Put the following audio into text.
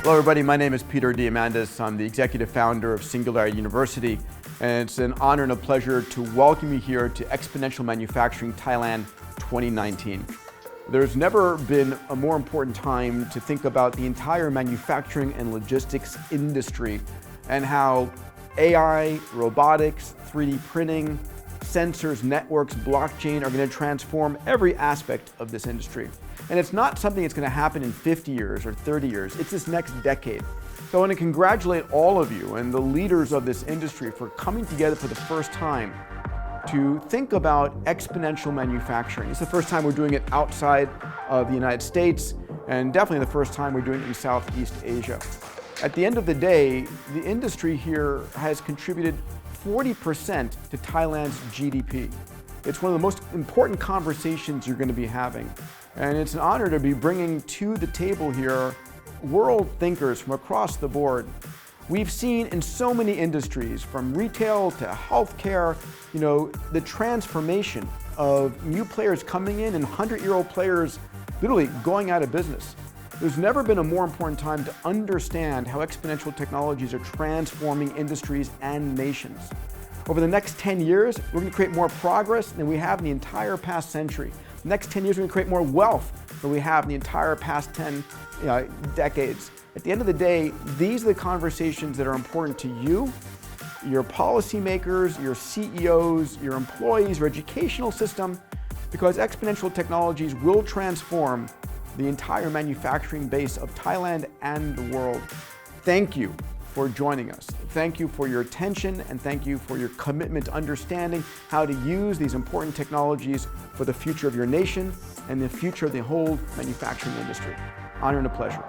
Hello everybody, my name is Peter Diamandis. I'm the executive founder of Singularity University, and it's an honor and a pleasure to welcome you here to Exponential Manufacturing Thailand 2019. There's never been a more important time to think about the entire manufacturing and logistics industry and how AI, robotics, 3D printing, sensors, networks, blockchain are going to transform every aspect of this industry. And it's not something that's going to happen in 50 years or 30 years, it's this next decade. So I want to congratulate all of you and the leaders of this industry for coming together for the first time to think about exponential manufacturing. It's the first time we're doing it outside of the United States, and definitely the first time we're doing it in Southeast Asia. At the end of the day, the industry here has contributed 40% to Thailand's GDP. It's one of the most important conversations you're going to be having. And it's an honor to be bringing to the table here world thinkers from across the board. We've seen in so many industries, from retail to healthcare, the transformation of new players coming in and 100-year-old players literally going out of business. There's never been a more important time to understand how exponential technologies are transforming industries and nations. Over the next 10 years, we're going to create more progress than we have in the entire past century. The next 10 years, we're going to create more wealth than we have in the entire past 10 decades. At the end of the day, these are the conversations that are important to you, your policymakers, your CEOs, your employees, your educational system, because exponential technologies will transform the entire manufacturing base of Thailand and the world. Thank you for joining us. Thank you for your attention, and thank you for your commitment to understanding how to use these important technologies for the future of your nation and the future of the whole manufacturing industry. Honor and a pleasure.